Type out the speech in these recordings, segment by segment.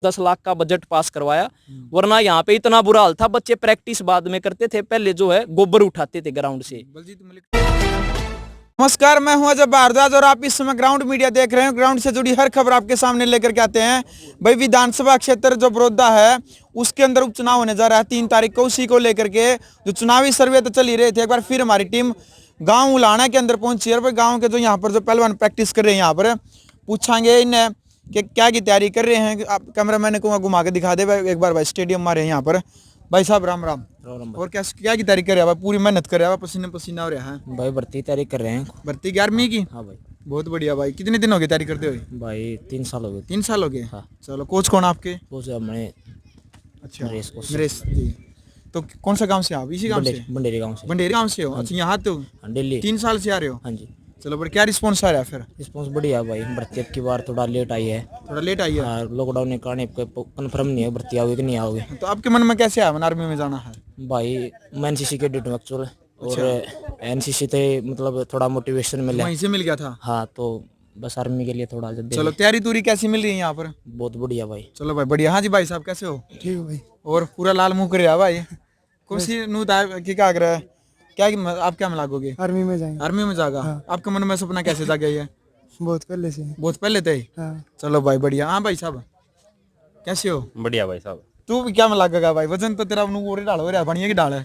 10 लाख का budget pass करवाया, वरना यहाँ पे इतना बुरा हाल था। बच्चे प्रैक्टिस बाद में करते थे, पहले जो है गोबर उठाते थे ग्राउंड से। नमस्कार, मैं हूं अजय भारद्वाज और आप इस समय ग्राउंड मीडिया देख रहे हैं। ग्राउंड से जुड़ी हर खबर आपके सामने लेकर के आते हैं। भाई, विधानसभा क्षेत्र जो बड़ौदा है उसके अंदर उपचुनाव होने जा रहा है 3 तारीख को। उसी को लेकर के जो चुनावी सर्वे तो चल ही रहे थे, एक बार फिर हमारी टीम गाँव उलाना के अंदर पहुंची है। गाँव के जो यहाँ पर जो पहलवान प्रैक्टिस कर रहे हैं, यहाँ पर पूछांगे इन्हें कि क्या की तैयारी कर रहे हैं। आप कैमरा मैंने कहूँगा घुमा के दिखा दे एक बार। भाई, स्टेडियम हमारे यहाँ पर। भाई साहब, राम राम। और क्या की तैयारी कर रहे हैं? पूरी मेहनत कर रहे हैं, पसीने पसीना हो रहा है। भाई भर्ती तैयारी कर रहे हैं। भर्ती 11वीं की? हाँ भाई। बहुत बढ़िया भाई। कितने दिन हो गए तैयारी करते हुए? भाई 3 साल हो गए। 3 साल हो गए? हाँ। चलो, कोच कौन आपके? कोच हमने अच्छा, नरेश जी। तो कौन सा गांव से आप? इसी गांव से? बंडेरी गांव से। बंडेरी गांव से हो? अच्छा, यहाँ तो दिल्ली 3 साल से आ रहे हो? हाँ जी। चलो, बट क्या रिस्पॉन्स आ रहा है फिर? रिस्पॉन्स बढ़िया भाई। भर्ती अब की बार थोड़ा लेट आई है। थोड़ा लेट आई है? हाँ, लॉकडाउन के कारण कंफर्म नहीं है भर्ती आओगे कि नहीं आओगे। तो आपके मन में कैसे आया आर्मी में जाना है? भाई मैं एनसीसी के डिटेल एक्चुअल और एनसीसी थे, मतलब थोड़ा मोटिवेशन मिला। वहीं से मिल गया था? हाँ, तो बस आर्मी के लिए थोड़ा जल्दी। चलो, तैयारी तूरी कैसी मिल रही है यहाँ पर? बहुत बढ़िया भाई। चलो भाई, बढ़िया। हाँ जी भाई साहब, कैसे हो? ठीक है भाई। और पूरा लाल मुंह कर भाई। कौन सी क्या कर रहा है? आप क्या में लागोगे? आर्मी में जाएंगे। आर्मी में जाएगा? हाँ। आपके मन में सपना कैसे जागा ये? बहुत पहले से। बहुत पहले थे? हाँ। चलो भाई, बढ़िया। हाँ भाई साहब, कैसे हो? बढ़िया भाई साहब। तू भी क्या में लागेगा भाई? वजन तो तेरा डाल हो रहा है, बढ़िया की डाल है।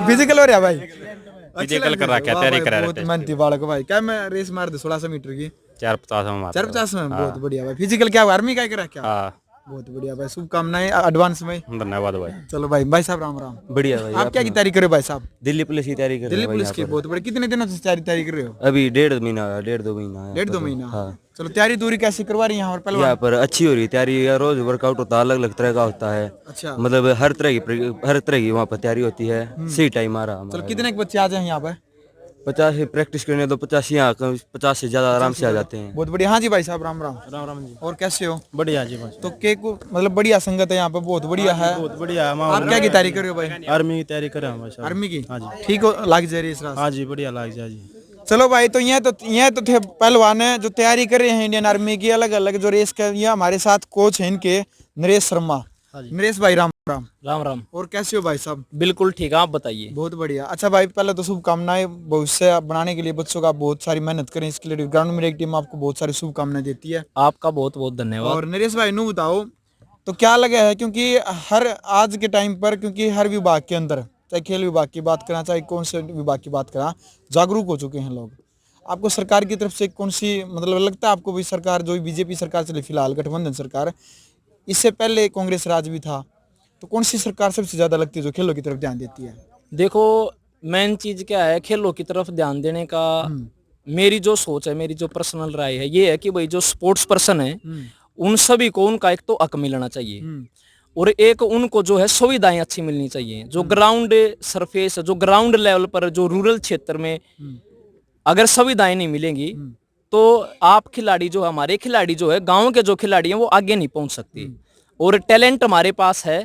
फिजिकल हो रहा है भाई? फिजिकल कर रहा, क्या तैयारी करा रहे बहुत मेहनती बालक भाई। क्या मैं रेस मार दे 1600 मीटर की? 450 में मारा। 450 में? बहुत बढ़िया भाई। फिजिकल क्या आर्मी का करा क्या? हाँ, बहुत बढ़िया भाई, शुभकामनाएं एडवांस में। धन्यवाद भाई। चलो भाई साहब, राम राम। बढ़िया भाई। आप क्या की तैयारी कर रहे हो भाई साहब? दिल्ली पुलिस की तैयारी कर रहे दिल्ली हैं भाई पुलिस की? यहाँ बहुत बढ़िया। कितने दिनों से तैयारी कर रहे हो? पर। अभी 1.5 महीना, 1.5-2 महीना है। 1.5-2 महीना? हाँ। चलो, तैयारी दूरी कैसे करवा रही है यहाँ पर यहाँ पहलवान? पर अच्छी हो रही है तैयारी। रोज वर्कआउट होता है, अलग अलग तरह का होता है। अच्छा। मतलब हर तरह की वहाँ पर तैयारी होती है। सही टाइम आ रहा चलो, कितने के बच्चे आ जाए यहाँ पर? 50 प्रैक्टिस करने तो 50 यहाँ 50 से ज्यादा आराम से आ जाते हैं। बहुत बढ़िया। हाँ जी भाई साहब, राम राम। राम राम जी। और कैसे हो? बढ़िया जी बस। तो केक मतलब बढ़िया संगत है यहाँ पे, बहुत बढ़िया है। बहुत बढ़िया। आप क्या की तैयारी कर रहे हो भाई? आर्मी की तैयारी कर रहे हैं भाई साहब। आर्मी की? हाँ जी। ठीक हो, लाग जा रही है इस रात? हाँ जी, बढ़िया लाग जाए जी। चलो भाई, तो ये तो थे पहलवान है जो तैयारी कर रहे हैं इंडियन आर्मी की अलग अलग जो रेस के। ये हमारे साथ कोच है इनके, नरेश शर्मा। नरेश भाई, राम राम। राम राम। और कैसे हो भाई साहब? बिल्कुल ठीक है, आप बताइए। बहुत बढ़िया। अच्छा भाई, पहले तो शुभकामनाएं। भविष्य बनाने के लिए बच्चों का बहुत सारी मेहनत करें, इसके लिए ग्राउंड में एक टीम आपको बहुत सारी शुभकामनाएं देती है। आपका बहुत बहुत धन्यवाद। और नरेश भाई, नू बताओ तो क्या लगा है, क्योंकि हर आज के टाइम पर, क्योंकि हर विभाग के अंदर, चाहे खेल विभाग की बात करा, चाहे कौन से विभाग की बात करा, जागरूक हो चुके हैं लोग। आपको सरकार की तरफ से कौन सी मतलब लगता है आपको भी? सरकार जो बीजेपी सरकार चली फिलहाल, गठबंधन सरकार, इससे पहले कांग्रेस राज भी था, तो कौन सी सरकार सबसे ज्यादा लगती है जो खेलों की तरफ ध्यान देती है? देखो, मेन चीज क्या है, खेलों की तरफ ध्यान देने का मेरी जो सोच है, मेरी जो पर्सनल राय है, ये है कि भाई जो स्पोर्ट्स पर्सन है उन सभी को उनका एक तो हक मिलना चाहिए, और एक उनको जो है सुविधाएं अच्छी मिलनी चाहिए। जो ग्राउंड सरफेस, जो ग्राउंड लेवल पर, जो रूरल क्षेत्र में अगर सुविधाएं नहीं मिलेंगी तो आप खिलाड़ी जो हमारे खिलाड़ी जो है, गांव के जो खिलाड़ी हैं, वो आगे नहीं पहुंच सकते। और टैलेंट हमारे पास है,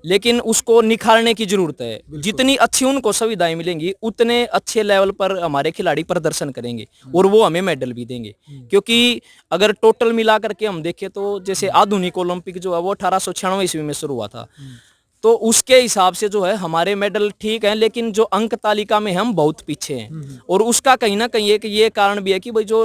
लेकिन उसको निखारने की जरूरत है। जितनी अच्छी उनको सुविधाएं मिलेंगी, उतने अच्छे लेवल पर हमारे खिलाड़ी प्रदर्शन करेंगे और वो हमें मेडल भी देंगे। क्योंकि अगर टोटल मिला करके हम देखें तो जैसे आधुनिक ओलंपिक जो है वो 1896 ईस्वी में शुरू हुआ था, तो उसके हिसाब से जो है हमारे मेडल ठीक हैं, लेकिन जो अंक तालिका में हम बहुत पीछे हैं। और उसका कहीं ना कहीं एक ये कारण भी है कि भाई जो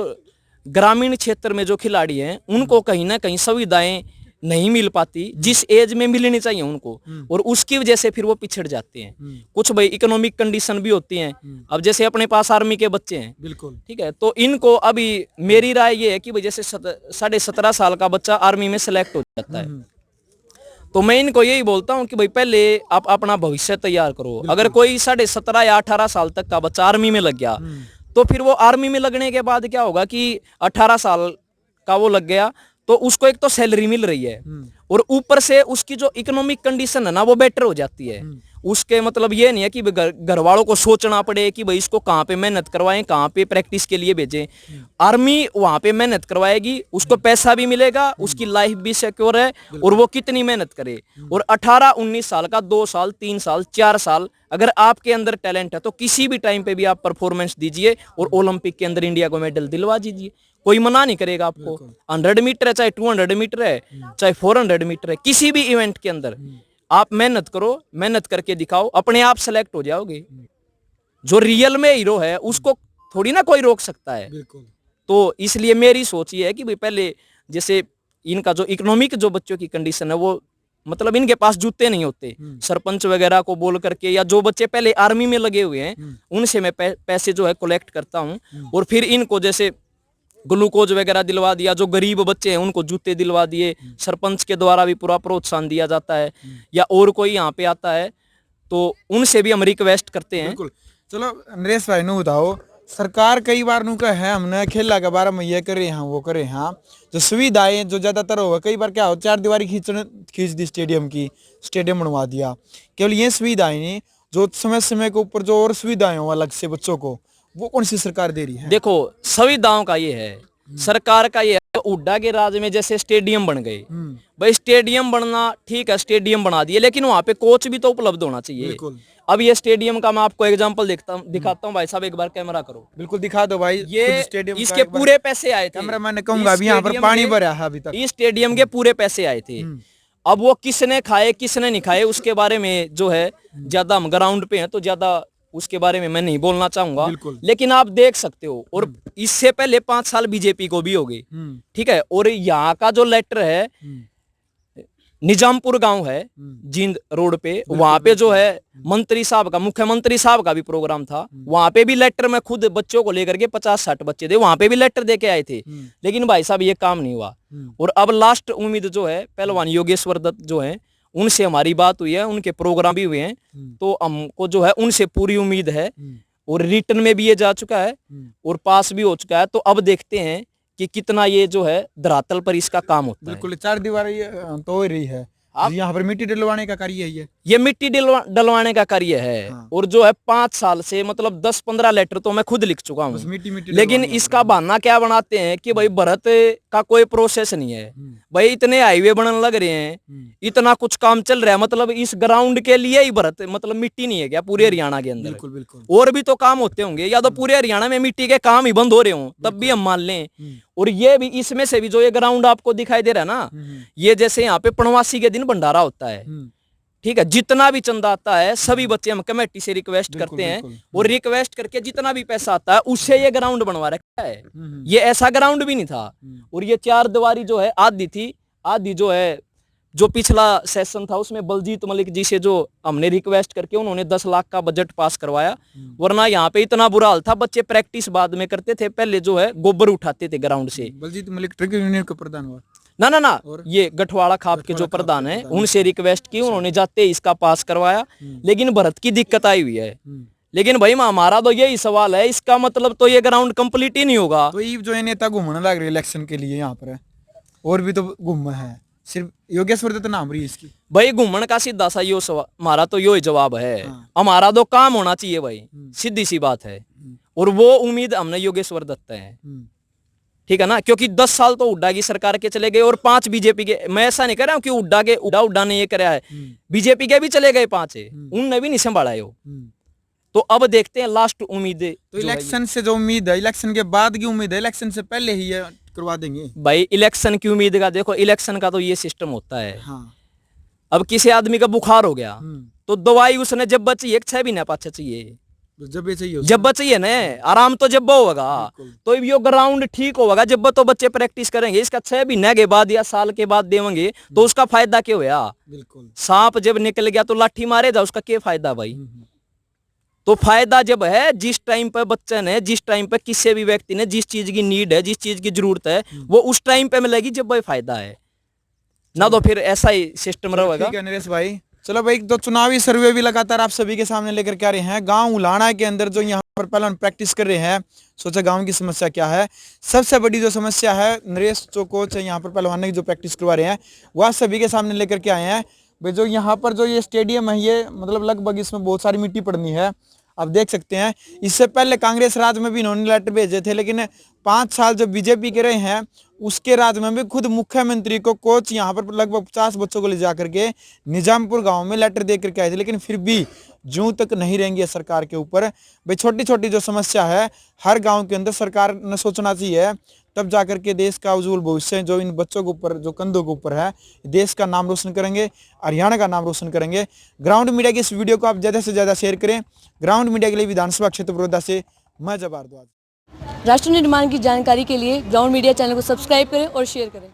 ग्रामीण क्षेत्र में जो खिलाड़ी हैं उनको कहीं ना कहीं सुविधाएं नहीं मिल पाती जिस एज में मिलनी चाहिए उनको, और उसकी वजह से फिर वो पिछड़ जाते हैं। कुछ भाई इकोनॉमिक कंडीशन भी होती हैं। अब जैसे अपने पास आर्मी के बच्चे हैं, बिल्कुल ठीक है, तो इनको अभी मेरी राय ये है कि भाई जैसे 17.5 साल का बच्चा आर्मी में सेलेक्ट हो जाता है, तो मैं इनको यही बोलता हूँ कि भाई पहले आप अपना भविष्य तैयार करो। अगर कोई 17.5 या 18 साल तक का बच्चा आर्मी में लग गया, तो फिर वो आर्मी में लगने के बाद क्या होगा कि 18 साल का वो लग गया तो उसको एक तो सैलरी मिल रही है, और ऊपर से उसकी जो इकोनॉमिक कंडीशन है ना वो बेटर हो जाती है। उसके मतलब ये नहीं है कि घर वालों को सोचना पड़े कि भाई इसको कहाँ पे मेहनत करवाएं, कहाँ पे प्रैक्टिस के लिए भेजें। आर्मी वहां पे मेहनत करवाएगी, उसको पैसा भी मिलेगा, उसकी लाइफ भी सिक्योर है, और वो कितनी मेहनत करे। और 18-19 साल का 2 साल 3 साल 4 साल अगर आपके अंदर टैलेंट है तो किसी भी टाइम पे भी आप परफॉर्मेंस दीजिए और ओलंपिक के अंदर इंडिया को मेडल दिलवा दीजिए। कोई मना नहीं करेगा आपको। 100 मीटर है, चाहे 200 मीटर है, चाहे 400 मीटर है, किसी भी इवेंट के अंदर आप मेहनत करो, मेहनत करके दिखाओ, अपने आप सेलेक्ट हो जाओगे। जो रियल में हीरो है उसको थोड़ी ना कोई रोक सकता है। तो इसलिए मेरी सोच ये है कि भाई पहले जैसे इनका जो इकोनॉमिक जो बच्चों की कंडीशन है वो मतलब इनके पास जूते नहीं होते, सरपंच वगैरह को बोल करके या जो बच्चे पहले आर्मी में लगे हुए हैं उनसे मैं पैसे जो है कलेक्ट करता हूँ और फिर इनको जैसे ग्लूकोज वगैरह दिलवा दिया, जो गरीब बच्चे हैं उनको जूते दिलवा दिए, सरपंच के द्वारा भी पूरा प्रोत्साहन दिया जाता है, या और कोई यहाँ पे आता है तो उनसे भी हम रिक्वेस्ट करते हैं। बिल्कुल। चलो नरेश भाई नु बताओ, सरकार कई बार नु का है हमने खेला के बारे में ये करे हैं वो करे हैं, जो सुविधाएं जो ज्यादातर होगा कई बार क्या हो, 4 दीवारी खींच दी स्टेडियम की, स्टेडियम बनवा दिया। केवल ये सुविधाएं नहीं, जो समय समय के ऊपर जो और सुविधाएं हो अलग से बच्चों को, वो कौन सी सरकार दे रही है? देखो सुविधाओं का ये है, सरकार का ये है, हुड्डा के राज में जैसे स्टेडियम बन गए, भाई स्टेडियम बनना ठीक है, स्टेडियम बना दिए, लेकिन वहां पे कोच भी तो उपलब्ध होना चाहिए। अब ये स्टेडियम का मैं आपको एग्जांपल दिखाता हूँ भाई साहब, एक बार कैमरा करो, बिल्कुल दिखा दो भाई। ये स्टेडियम इसके पूरे पैसे आए थे, कैमरा मैंने कहूंगा अभी यहाँ पर पानी भरा है अभी तक, इस स्टेडियम के पूरे पैसे आए थे। अब वो किसने खाए किसने नहीं खाए उसके बारे में जो है ज्यादा हम ग्राउंड पे हैं तो ज्यादा उसके बारे में मैं नहीं बोलना चाहूंगा, लेकिन आप देख सकते हो। और इससे पहले 5 साल बीजेपी को भी हो गए, ठीक है। और यहाँ का जो लेटर है, निजामपुर गांव है जींद रोड पे, वहां पे जो है मंत्री साहब का, मुख्यमंत्री साहब का भी प्रोग्राम था, वहां पे भी लेटर में खुद बच्चों को लेकर के 50-60 बच्चे थे, वहां पे भी लेटर दे के आए थे, लेकिन भाई साहब ये काम नहीं हुआ। और अब लास्ट उम्मीद जो है पहलवान योगेश्वर दत्त जो है, उनसे हमारी बात हुई है, उनके प्रोग्राम भी हुए हैं, तो हमको जो है उनसे पूरी उम्मीद है और रिटर्न में भी ये जा चुका है और पास भी हो चुका है। तो अब देखते हैं कि कितना ये जो है धरातल पर इसका काम होता है। बिल्कुल 4 दीवारी तो हो रही है, यहाँ पर मिट्टी डलवाने का कार्य है ये मिट्टी डलवाने का कार्य है। हाँ। और जो है 5 साल से मतलब 10-15 लेटर तो मैं खुद लिख चुका हूँ, मिट्टी लेकिन इसका बहाना क्या बनाते हैं कि भाई भरत का कोई प्रोसेस नहीं है, भाई इतने हाईवे बनने लग रहे हैं, इतना कुछ काम चल रहा है, मतलब इस ग्राउंड के लिए ही भरत मतलब मिट्टी नहीं है क्या पूरे हरियाणा के अंदर? बिल्कुल बिल्कुल। और भी तो काम होते होंगे, या तो पूरे हरियाणा में मिट्टी के काम ही बंद हो रहे हो तब भी हम मान लें। और ये भी इसमें से भी जो ये ग्राउंड आपको दिखाई दे रहा है ना, ये जैसे यहाँ पे पणवासी के दिन भंडारा होता है, ठीक है, जितना भी चंदा आता है सभी बच्चे हम कमेटी से रिक्वेस्ट करते हैं और रिक्वेस्ट करके जितना भी पैसा आता है उससे ये ग्राउंड बनवा रखा है। ये ऐसा ग्राउंड भी नहीं था। और ये 4 दीवारी जो है आधी थी, आधी जो है जो पिछला सेशन था उसमें बलजीत मलिक जी से जो हमने रिक्वेस्ट करके उन्होंने 10 लाख का बजट पास करवाया, वरना यहाँ पे इतना बुरा हाल था, बच्चे प्रैक्टिस बाद में करते थे, पहले जो है गोबर उठाते थे ग्राउंड से। बलजीत मलिक ट्रक यूनियन का प्रधान हुआ ना ये गठवाड़ा खाप के जो प्रधान है उनसे रिक्वेस्ट की, उन्होंने जाते इसका पास करवाया, लेकिन भरत की दिक्कत आई हुई है। लेकिन भाई हमारा तो यही सवाल है, इसका मतलब तो ये ग्राउंड कंप्लीट ही नहीं होगा। तो ये जो है नेता घूमने लग रहे इलेक्शन के लिए यहाँ पर, और भी तो घूम है, सिर्फ योगेश्वर दत्त नाम रही इसकी। भाई घूमन का सीधा सा यो सवाल, हमारा तो यो ही जवाब है, हमारा तो काम होना चाहिए भाई, सीधी सी बात है। और वो उम्मीद हमने योगेश्वर दत्त है, ठीक है ना, क्योंकि 10 साल तो हुड्डा की सरकार के चले गए और 5 बीजेपी के। मैं ऐसा नहीं कह रहा हूँ कि हुड्डा ने ये कराया है, बीजेपी के भी चले गए 5 है, उनने भी नहीं संभाला है वो। तो अब देखते हैं लास्ट उम्मीद। तो इलेक्शन से जो उम्मीद है, इलेक्शन के बाद की उम्मीद है, इलेक्शन से पहले ही ये करवा देंगे भाई? इलेक्शन की उम्मीद का देखो, इलेक्शन का तो ये सिस्टम होता है। हाँ। अब किसी आदमी का बुखार हो गया तो दवाई उसने जब बची 1-6 महीने पाछे चाहिए, जब ये चाहिए जब चाहिए ना, आराम तो जब होगा तो ये ग्राउंड ठीक होगा जब तो बच्चे प्रैक्टिस करेंगे। इसका 6 महीने के बाद या साल के बाद देंगे तो उसका फायदा क्या होया? बिल्कुल। सांप जब निकल गया तो लाठी मारे जा, उसका क्या फायदा भाई? तो फायदा जब है जिस टाइम पे बच्चे ने, जिस टाइम पे किसी भी व्यक्ति ने जिस चीज की नीड है, जिस चीज की जरूरत है, वो उस टाइम पे मिलेगी जब वही फायदा है ना, तो फिर ऐसा ही सिस्टम रहेगा। ठीक है नरेश भाई। चलो भाई, तो चुनावी सर्वे भी लगातार आप सभी के सामने लेकर के आ रहे हैं। गांव उलाना के अंदर जो यहाँ पर पहलवान प्रैक्टिस कर रहे हैं, सोचा गांव की समस्या क्या है। सबसे बड़ी जो समस्या है, नरेश जो कोच है यहाँ पर पहलवान की जो प्रैक्टिस करवा रहे हैं, वह सभी के सामने लेकर के आए हैं। भाई जो यहाँ पर जो ये स्टेडियम है, ये मतलब लगभग इसमें बहुत सारी मिट्टी पड़नी है, आप देख सकते हैं। इससे पहले कांग्रेस राज में भी इन्होंने लेटर भेजे थे, लेकिन 5 साल जो बीजेपी के रहे हैं उसके राज में भी खुद मुख्यमंत्री को कोच यहाँ पर लगभग 50 बच्चों को ले जाकर के निजामपुर गांव में लेटर दे करके आए थे, लेकिन फिर भी जूं तक नहीं रहेंगी सरकार के ऊपर। भाई छोटी छोटी जो समस्या है हर गांव के अंदर सरकार ने सोचना चाहिए, तब जाकर के देश का उज्जवल भविष्य जो इन बच्चों के ऊपर, जो कंधों के ऊपर है, देश का नाम रोशन करेंगे, हरियाणा का नाम रोशन करेंगे। ग्राउंड मीडिया की इस वीडियो को आप ज़्यादा से ज़्यादा शेयर करें। ग्राउंड मीडिया के लिए विधानसभा क्षेत्र बड़ौदा से मैं जब भारद्वाज। राष्ट्र निर्माण की जानकारी के लिए ग्राउंड मीडिया चैनल को सब्सक्राइब करें और शेयर करें।